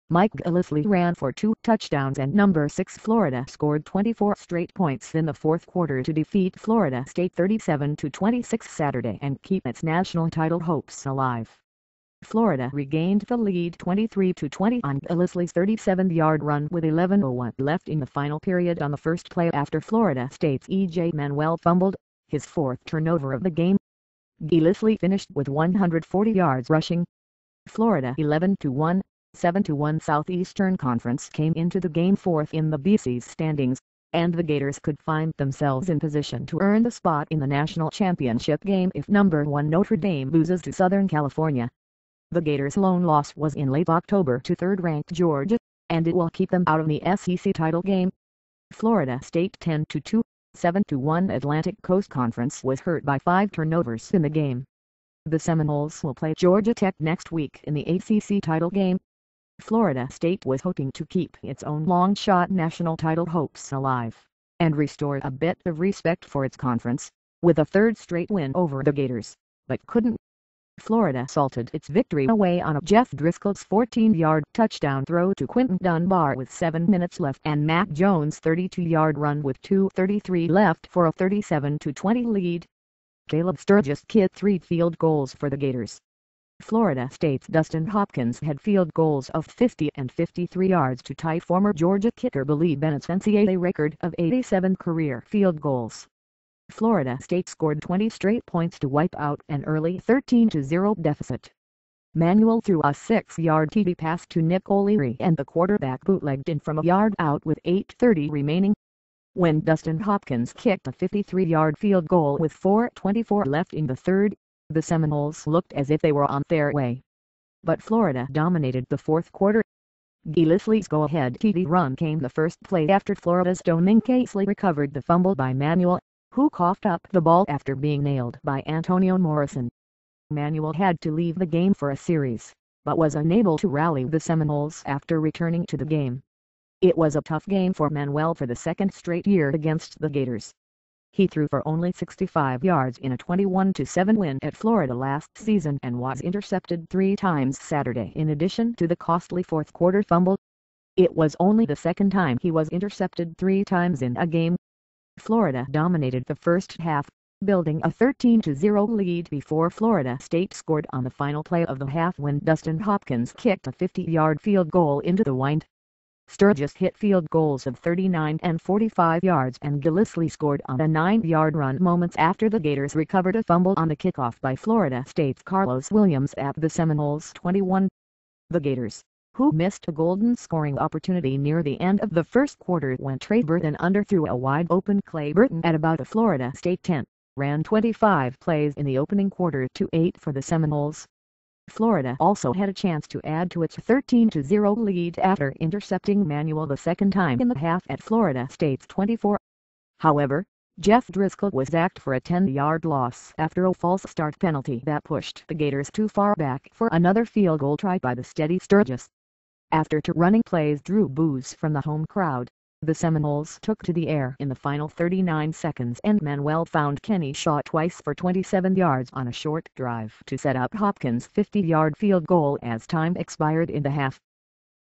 Mike Gillislee ran for 2 touchdowns and number 6 Florida scored 24 straight points in the fourth quarter to defeat Florida State 37-26 Saturday and keep its national title hopes alive. Florida regained the lead 23-20 on Gillislee's 37-yard run with 11:01 left in the final period on the first play after Florida State's E.J. Manuel fumbled, his fourth turnover of the game. Gillislee finished with 140 yards rushing. Florida 11-1, 7-1 Southeastern Conference came into the game fourth in the BC's standings, and the Gators could find themselves in position to earn the spot in the national championship game if number 1 Notre Dame loses to Southern California. The Gators' lone loss was in late October to third-ranked Georgia, and it will keep them out of the SEC title game. Florida State 10-2, 7-1 Atlantic Coast Conference was hurt by 5 turnovers in the game. The Seminoles will play Georgia Tech next week in the ACC title game. Florida State was hoping to keep its own long-shot national title hopes alive, and restore a bit of respect for its conference, with a third straight win over the Gators, but couldn't. Florida salted its victory away on a Jeff Driscoll's 14-yard touchdown throw to Quinton Dunbar with 7 minutes left and Mac Jones' 32-yard run with 2:33 left for a 37-20 lead. Caleb Sturgis kicked 3 field goals for the Gators. Florida State's Dustin Hopkins had field goals of 50 and 53 yards to tie former Georgia kicker Billy Bennett's NCAA record of 87 career field goals. Florida State scored 20 straight points to wipe out an early 13-0 deficit. Manuel threw a 6-yard TD pass to Nick O'Leary and the quarterback bootlegged in from a yard out with 8:30 remaining. When Dustin Hopkins kicked a 53-yard field goal with 4:24 left in the third, the Seminoles looked as if they were on their way. But Florida dominated the fourth quarter. Gillislee's go-ahead TD run came the first play after Florida's Domingue Casely recovered the fumble by Manuel, who coughed up the ball after being nailed by Antonio Morrison. Manuel had to leave the game for a series, but was unable to rally the Seminoles after returning to the game. It was a tough game for Manuel for the second straight year against the Gators. He threw for only 65 yards in a 21-7 win at Florida last season and was intercepted 3 times Saturday in addition to the costly fourth quarter fumble. It was only the second time he was intercepted 3 times in a game. Florida dominated the first half, building a 13-0 lead before Florida State scored on the final play of the half when Dustin Hopkins kicked a 50-yard field goal into the wind. Sturgis hit field goals of 39 and 45 yards and Gillislee scored on a 9-yard run moments after the Gators recovered a fumble on the kickoff by Florida State's Carlos Williams at the Seminoles' 21. The Gators, who missed a golden scoring opportunity near the end of the first quarter when Trey Burton underthrew a wide-open Clay Burton at about a Florida State 10, ran 25 plays in the opening quarter to 8 for the Seminoles. Florida also had a chance to add to its 13-0 lead after intercepting Manuel the second time in the half at Florida State's 24. However, Jeff Driscoll was sacked for a 10-yard loss after a false start penalty that pushed the Gators too far back for another field goal try by the steady Sturgis. After 2 running plays drew boos from the home crowd, the Seminoles took to the air in the final 39 seconds and Manuel found Kenny Shaw twice for 27 yards on a short drive to set up Hopkins' 50-yard field goal as time expired in the half.